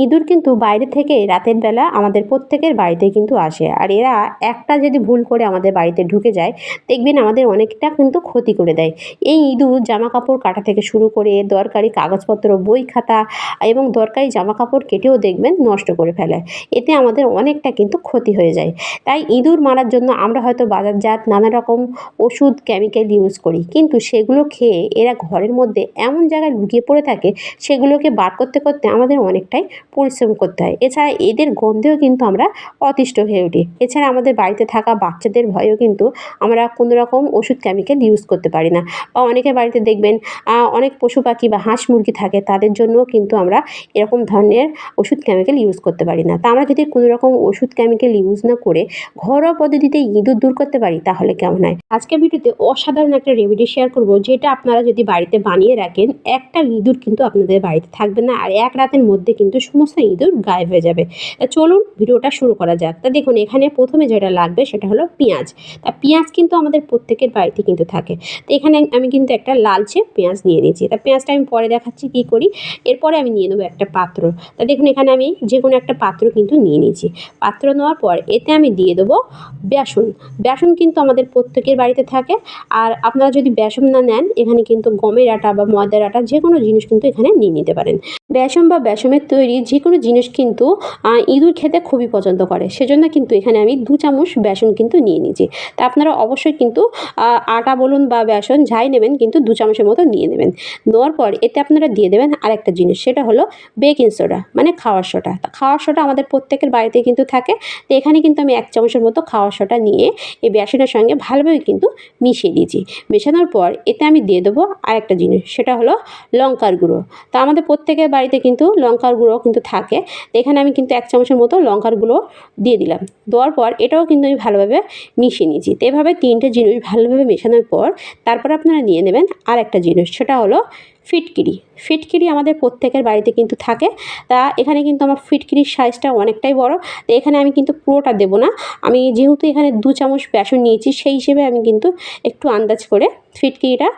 ইঁদুর কিন্তু বাইরে থেকে রাতের বেলা আমাদের প্রত্যেকের বাড়িতে কিন্তু আসে, আর এরা একটা যদি ভুল করে আমাদের বাড়িতে ঢুকে যায়, দেখবেন আমাদের অনেকটা কিন্তু ক্ষতি করে দেয়। এই ইঁদুর জামাকাপড় কাটা থেকে শুরু করে দরকারি কাগজপত্র, বই খাতা এবং দরকারি জামাকাপড় কেটেও দেখবেন নষ্ট করে ফেলে। এতে আমাদের অনেকটা কিন্তু ক্ষতি হয়ে যায়। তাই ইঁদুর মারার জন্য আমরা হয়তো বাজারজাত নানা রকম ওষুধ, কেমিক্যাল ইউজ করি, কিন্তু সেগুলো খেয়ে এরা ঘরের মধ্যে এমন জায়গায় লুকিয়ে পড়ে থাকে, সেগুলোকে বার করতে করতে আমাদের অনেকটাই পরিশ্রম করতে হয়। এছাড়া এদের গন্ধেও কিন্তু আমরা অতিষ্ঠ হয়ে উঠি। এছাড়া আমাদের বাড়িতে থাকা বাচ্চাদের ভয়েও কিন্তু আমরা কোনো রকম ওষুধ, কেমিক্যাল ইউজ করতে পারি না। বা অনেকের বাড়িতে দেখবেন অনেক পশু পাখি বা হাঁস মুরগি থাকে, তাদের জন্যও কিন্তু আমরা এরকম ধরনের ওষুধ, কেমিক্যাল ইউজ করতে পারি না। তা আমরা যদি কোনো রকম ওষুধ, কেমিক্যাল ইউজ না করে ঘরোয়া পদ্ধতিতে ইঁদুর দূর করতে পারি, তাহলে কেমন হয়? আজকের ভিডিওতে অসাধারণ একটা রেমেডি শেয়ার করব, যেটা আপনারা যদি বাড়িতে বানিয়ে রাখেন, একটা ইঁদুর কিন্তু আপনাদের বাড়িতে থাকবে না, আর এক রাতের মধ্যে কিন্তু সমস্ত ইঁদুর গায়েব হয়ে যাবে। তা চলুন ভিডিওটা শুরু করা যাক। তা দেখুন, এখানে প্রথমে যেটা লাগবে সেটা হলো পেঁয়াজ। তা পেঁয়াজ কিন্তু আমাদের প্রত্যেকের বাড়িতে কিন্তু থাকে। তো এখানে আমি কিন্তু একটা লালচে পেঁয়াজ নিয়ে নিয়েছি। তা পেঁয়াজটা আমি পরে দেখাচ্ছি কী করি। এরপরে আমি নিয়ে নেবো একটা পাত্র। তা দেখুন, এখানে আমি যে কোনো একটা পাত্র কিন্তু নিয়ে নিয়েছি। পাত্র নেওয়ার পর এতে আমি দিয়ে দেবো বেসন। বেসন কিন্তু আমাদের প্রত্যেকের বাড়িতে থাকে। আর আপনারা যদি বেসন না নেন, এখানে কিন্তু গমের আটা বা ময়দার আটা যে কোনো জিনিস কিন্তু এখানে নিয়ে নিতে পারেন। বেসন বা বেসনের তৈরি যে কোনো জিনিস কিন্তু ইঁদুর খেতে খুবই পছন্দ করে। সেজন্য কিন্তু এখানে আমি 2 চামচ বেসন কিন্তু নিয়ে নিয়েছি। তা আপনারা অবশ্যই কিন্তু আটা বলুন বা বেসন যাই নেবেন, কিন্তু 2 চামচের মতো নিয়ে নেবেন। নেওয়ার পর এতে আপনারা দিয়ে দেবেন আরেকটা জিনিস, সেটা হলো বেকিং সোডা, মানে খাওয়ার সোডা। তা খাওয়ার সোডা আমাদের প্রত্যেকের বাড়িতে কিন্তু থাকে। তো এখানে কিন্তু আমি 1 চামচের মতো খাওয়ার সোডা নিয়ে এই বেসনের সঙ্গে ভালোভাবে কিন্তু মিশিয়ে দিয়েছি। মেশানোর পর এতে আমি দিয়ে দেবো আরেকটা জিনিস, সেটা হলো লঙ্কার গুঁড়ো। তা আমাদের প্রত্যেকের বাড়িতে কিন্তু লঙ্কার গুঁড়ো কিন্তু থাকে। তো এখানে আমি কিন্তু 1 চামচের মতো লঙ্কার গুঁড়ো দিয়ে দিলাম। দেওয়ার পর এটাও কিন্তু আমি ভালোভাবে মিশিয়ে নিয়েছি। তো এভাবে 3টে জিনিস ভালোভাবে মেশানোর পর তারপর আপনারা নিয়ে নেবেন আরেকটা জিনিস, সেটা হলো ফিটকিরি। ফিটকিরি আমাদের প্রত্যেকের বাড়িতে কিন্তু থাকে। তা এখানে কিন্তু আমার ফিটকিরির সাইজটা অনেকটাই বড়। তো এখানে আমি কিন্তু পুরোটা দেবো না। আমি যেহেতু এখানে 2 চামচ বেসন নিয়েছি, সেই হিসেবে আমি কিন্তু একটু আন্দাজ করে ফিটকিরিটা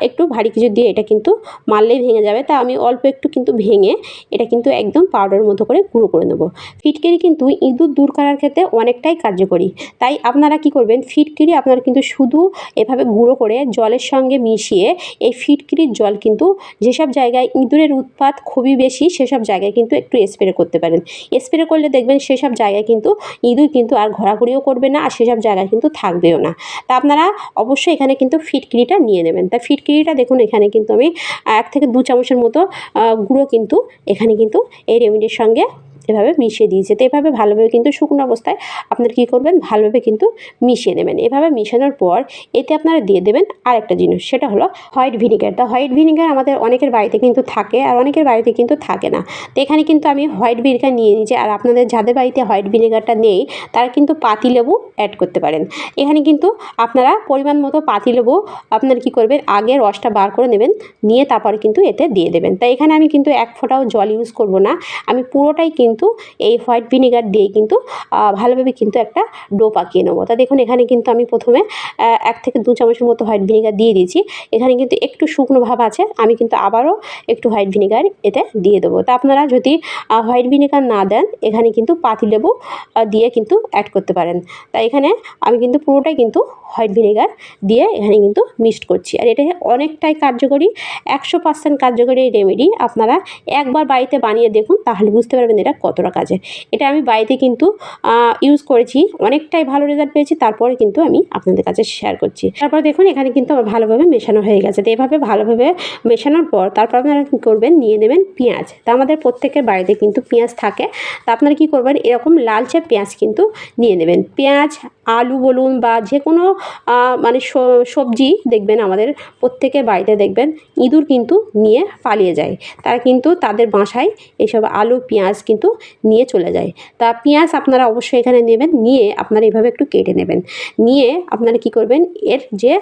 একটু ভারী কিছু দিয়ে এটা কিন্তু মারলেই ভেঙে যাবে। তা আমি অল্প একটু কিন্তু ভেঙে এটা কিন্তু একদম পাউডারের মতো করে গুঁড়ো করে নেব। ফিটকিরি কিন্তু ইঁদুর দূর করার ক্ষেত্রে অনেকটাই কার্যকরী। তাই আপনারা কি করবেন, ফিটকিরি আপনারা কিন্তু শুধু এভাবে গুঁড়ো করে জলের সঙ্গে মিশিয়ে এই ফিটকিরির জল কিন্তু যেসব জায়গায় ইঁদুরের উৎপাত খুবই বেশি, সেসব জায়গায় কিন্তু একটু স্প্রে করতে পারেন। স্প্রে করলে দেখবেন সেসব জায়গায় কিন্তু ইঁদুর কিন্তু আর ঘোরাঘুরিও করবে না, আর সেসব জায়গায় কিন্তু থাকবেও না। তা আপনারা অবশ্যই এখানে কিন্তু ফিটকিরিটা নিয়ে নেবেন। তা ফিটকিরিটা দেখুন, এখানে কিন্তু আমি 1 থেকে 2 চামচের মতো গুঁড়ো কিন্তু এখানে কিন্তু এই রেমেডির সঙ্গে এভাবে মিশিয়ে দিয়েছে। তো এভাবে ভালোভাবে কিন্তু শুকনো অবস্থায় আপনারা কী করবেন, ভালোভাবে কিন্তু মিশিয়ে নেবেন। এভাবে মেশানোর পর এতে আপনারা দিয়ে দেবেন আরেকটা জিনিস, সেটা হলো হোয়াইট ভিনিগার। তা হোয়াইট ভিনিগার আমাদের অনেকের বাড়িতে কিন্তু থাকে, আর অনেকের বাড়িতে কিন্তু থাকে না। তো এখানে কিন্তু আমি হোয়াইট ভিনিগার নিয়ে নিয়েছি। আর আপনাদের যাদের বাড়িতে হোয়াইট ভিনিগারটা নেই, তারা কিন্তু পাতিলেবু অ্যাড করতে পারেন। এখানে কিন্তু আপনারা পরিমাণ মতো পাতিলেবু আপনারা কী করবেন, আগে রসটা বার করে নেবেন, নিয়ে তারপরে কিন্তু এতে দিয়ে দেবেন। তাই এখানে আমি কিন্তু 1 ফোঁটাও জল ইউজ করব না। আমি পুরোটাই কিন্তু এই হোয়াইট ভিনিগার দিয়েই কিন্তু ভালোভাবে কিন্তু একটা ডো পাকিয়ে নেবো। তা দেখুন, এখানে কিন্তু আমি প্রথমে 1 থেকে 2 চামচের মতো হোয়াইট ভিনিগার দিয়ে দিয়েছি। এখানে কিন্তু একটু শুকনো ভাব আছে, আমি কিন্তু আবারও একটু হোয়াইট ভিনিগার এতে দিয়ে দেবো। তা আপনারা যদি হোয়াইট ভিনিগার না দেন, এখানে কিন্তু পাতিলেবু দিয়ে কিন্তু অ্যাড করতে পারেন। তাই এখানে আমি কিন্তু পুরোটাই কিন্তু হোয়াইট ভিনিগার দিয়ে এখানে কিন্তু মিক্সড করছি। আর এটা অনেকটাই কার্যকরী, 100% কার্যকরী এই রেমেডি। আপনারা একবার বাড়িতে বানিয়ে দেখুন, তাহলে বুঝতে পারবেন এটা কতটা কাজের। এটা আমি বাড়িতে কিন্তু ইউজ করেছি, অনেকটাই ভালো রেজাল্ট পেয়েছি। তারপরে কিন্তু আমি আপনাদের কাছে শেয়ার করছি। তারপর দেখুন, এখানে কিন্তু আমার ভালোভাবে মেশানো হয়ে গেছে। তো এভাবে ভালোভাবে মেশানোর পর তারপর আপনারা কী করবেন, নিয়ে নেবেন পেঁয়াজ। তা আমাদের প্রত্যেকের বাড়িতে কিন্তু পেঁয়াজ থাকে। তা আপনারা কী করবেন, এরকম লালচে পেঁয়াজ কিন্তু নিয়ে নেবেন। পেঁয়াজ, আলু বলুন বা যে কোনো মানে সবজি দেখবেন আমাদের প্রত্যেকের বাড়িতে দেখবেন ইঁদুর কিন্তু নিয়ে পালিয়ে যায়। তারা কিন্তু তাদের বাসায় এসব আলু, পেঁয়াজ কিন্তু নিয়ে চলে যায়। তা পেঁয়াজ আপনারা অবশ্যই এখানে নেবেন, নিয়ে আপনারা এভাবে একটু কেটে নেবেন। নিয়ে আপনারা কী করবেন, এর যে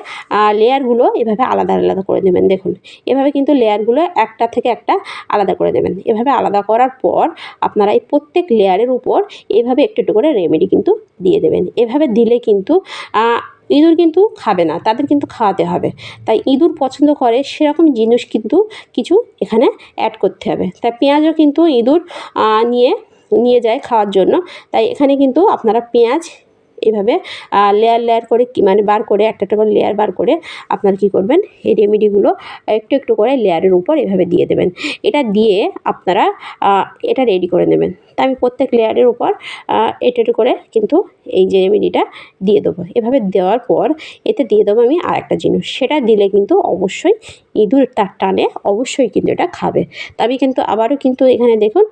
লেয়ারগুলো এভাবে আলাদা আলাদা করে নেবেন। দেখুন, এভাবে কিন্তু লেয়ারগুলো একটা থেকে একটা আলাদা করে দেবেন। এভাবে আলাদা করার পর আপনারা এই প্রত্যেক লেয়ারের উপর এভাবে একটু একটু করে রেমেডি কিন্তু দিয়ে দেবেন। এভাবে দিলে কিন্তু ইঁদুর কিন্তু খাবে না, তাদের কিন্তু খাওয়াতে হবে। তাই ইঁদুর পছন্দ করে সেরকম জিনিস কিন্তু কিছু এখানে অ্যাড করতে হবে। তাই পেঁয়াজও কিন্তু ইঁদুর নিয়ে নিয়ে যায় খাওয়ার জন্য। তাই এখানে কিন্তু আপনারা পেঁয়াজ এভাবে লেয়ার লেয়ার করে মানে বার করে একটা একটা করে লেয়ার বার করে আপনারা কী করবেন, এই রেমেডিগুলো একটু একটু করে লেয়ারের উপর এভাবে দিয়ে দেবেন। এটা দিয়ে আপনারা এটা রেডি করে নেবেন। তা আমি প্রত্যেক লেয়ারের উপর একটু একটু করে কিন্তু এই যে রেমেডিটা দিয়ে দেবো। এভাবে দেওয়ার পর এতে দিয়ে দেবো আমি আর একটা জিনিস, সেটা দিলে কিন্তু অবশ্যই ইঁদুর তার টানে অবশ্যই কিন্তু এটা খাবে। তা আমি কিন্তু আবারও কিন্তু এখানে দেখুন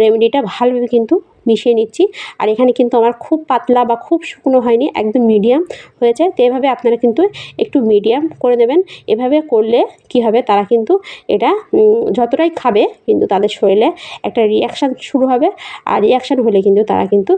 রেমেডিটা ভালোভাবে কিন্তু মিশিয়ে নিচ্ছি। আর এখানে কিন্তু আমার খুব পাতলা বা খুব শুকনো হয়নি, একদম মিডিয়াম হয়েছে। তো এভাবে আপনারা কিন্তু একটু মিডিয়াম করে দেবেন। এভাবে করলে কি হবে, তারা কিন্তু এটা যতটাই খাবে কিন্তু তাদের শরীরে একটা রিয়াকশান শুরু হবে। আর রিয়াকশান হলে কিন্তু তারা কিন্তু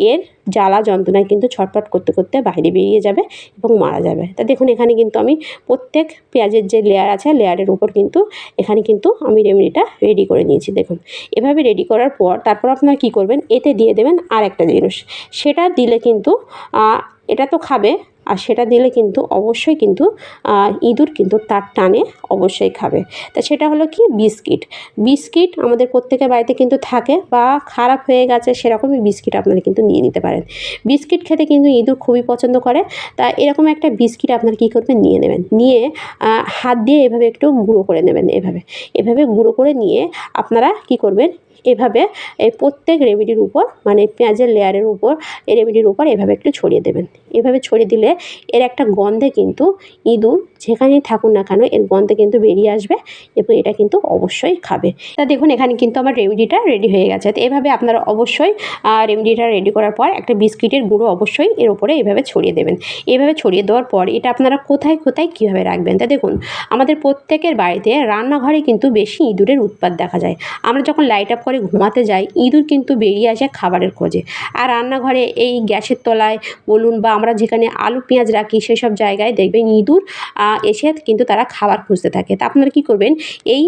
এর জ্বালা যন্ত্রণায় কিন্তু ছটফট করতে করতে বাইরে বেরিয়ে যাবে এবং মারা যাবে। তা দেখুন এখানে কিন্তু আমি প্রত্যেক পেঁয়াজের যে লেয়ার আছে লেয়ারের উপর কিন্তু এখানে কিন্তু আমি রেমেডিটা রেডি করে নিয়েছি। দেখুন এভাবে রেডি করার পর তারপর আপনারা কী করবেন, এতে দিয়ে দেবেন আর একটা জিনিস। সেটা দিলে কিন্তু এটা তো খাবে, আর সেটা দিলে কিন্তু অবশ্যই কিন্তু ইঁদুর কিন্তু তার টানে অবশ্যই খাবে। তা সেটা হলো কি, বিস্কিট। বিস্কিট আমাদের প্রত্যেকের বাড়িতে কিন্তু থাকে, বা খারাপ হয়ে গেছে সেরকমই বিস্কিট আপনারা কিন্তু নিয়ে নিতে পারেন। বিস্কিট খেতে কিন্তু ইঁদুর খুবই পছন্দ করে। তা এরকম একটা বিস্কিট আপনারা কী করবেন, নিয়ে নেবেন। নিয়ে হাত দিয়ে এভাবে একটু গুঁড়ো করে নেবেন। এভাবে গুঁড়ো করে নিয়ে আপনারা কী করবেন, এভাবে এই প্রত্যেক রেমেডির উপর মানে পেঁয়াজের লেয়ারের উপর এই রেমেডির উপর এভাবে একটু ছড়িয়ে দেবেন। এভাবে ছড়িয়ে দিলে এর একটা গন্ধে কিন্তু ইঁদুর যেখানেই থাকুন না কেন এর গন্ধে কিন্তু বেরিয়ে আসবে এবং এটা কিন্তু অবশ্যই খাবে। তা দেখুন এখানে কিন্তু আমার রেমেডিটা রেডি হয়ে গেছে। তো এভাবে আপনারা অবশ্যই রেমেডিটা রেডি করার পর একটা বিস্কিটের গুঁড়ো অবশ্যই এর উপরে এভাবে ছড়িয়ে দেবেন। এভাবে ছড়িয়ে দেওয়ার পর এটা আপনারা কোথায় কোথায় কীভাবে রাখবেন, তা দেখুন আমাদের প্রত্যেকের বাড়িতে রান্নাঘরে কিন্তু বেশি ইঁদুরের উৎপাত দেখা যায়। আমরা যখন লাইট আপ করে ঘুমাতে যাই ইঁদুর কিন্তু বেরিয়ে আসে খাবারের খোঁজে। আর রান্নাঘরে এই গ্যাসের তলায় বলুন বা আমরা যেখানে আলু পেঁয়াজ রাখি সেসব জায়গায় দেখবেন ইঁদুর এসে কিন্তু তারা খাবার খুঁজতে থাকে। তা আপনারা কী করবেন, এই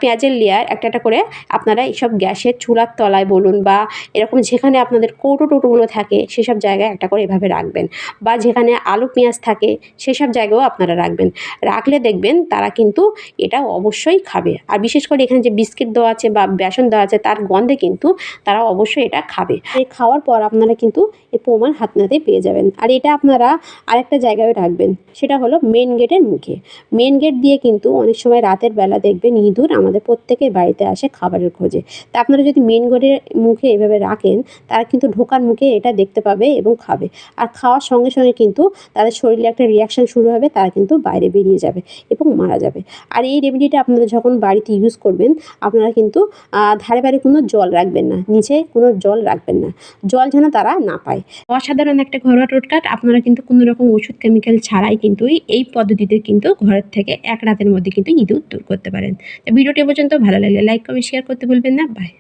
পেঁয়াজের লেয়ার একটা একটা করে আপনারা এইসব গ্যাসের চুলার তলায় বলুন বা এরকম যেখানে আপনাদের কৌটো টোটোগুলো থাকে সেসব জায়গায় একটা করে এভাবে রাখবেন, বা যেখানে আলু পেঁয়াজ থাকে সেসব জায়গায়ও আপনারা রাখবেন। রাখলে দেখবেন তারা কিন্তু এটা অবশ্যই খাবে। আর বিশেষ করে এখানে যে বিস্কিট দেওয়া আছে বা বেসন দেওয়া আছে তার গন্ধে কিন্তু তারা অবশ্যই এটা খাবে। এই খাওয়ার পর আপনারা কিন্তু এই প্রমাণ হাতেনাতেই পেয়ে যাবেন। আর এটা আপনারা আরেকটা জায়গায় রাখবেন, সেটা হলো মেন গেটের মুখে। মেন গেট দিয়ে কিন্তু অনেক সময় রাতের বেলা দেখবেন ইঁদুর আমাদের প্রত্যেকের বাড়িতে আসে খাবারের খোঁজে। তা আপনারা যদি মেন গেটের মুখে এভাবে রাখেন তারা কিন্তু ঢোকার মুখে এটা দেখতে পাবে এবং খাবে। আর খাওয়ার সঙ্গে সঙ্গে কিন্তু তাদের শরীরে একটা রিয়াকশান শুরু হবে, তারা কিন্তু বাইরে বেরিয়ে যাবে এবং মারা যাবে। আর এই রেমেডিটা আপনারা যখন বাড়িতে ইউজ করবেন আপনারা কিন্তু ধারে বাড়ি কোনো জল রাখবেন না, নিচে কোনো জল রাখবেন না, জল যেন তারা না পায়। অসাধারণ একটা ঘরোয়া টোটকা। আপনারা কিন্তু কোনো রকম ওষুধ কেমিক্যাল ছাড়াই কিন্তু এই পদ্ধতিতে কিন্তু ঘরের থেকে এক রাতের মধ্যে কিন্তু ইঁদুর দূর করতে পারেন। ভিডিওটি পর্যন্ত ভালো লাগলে লাইক কমেন্ট শেয়ার করতে ভুলবেন না। বাই।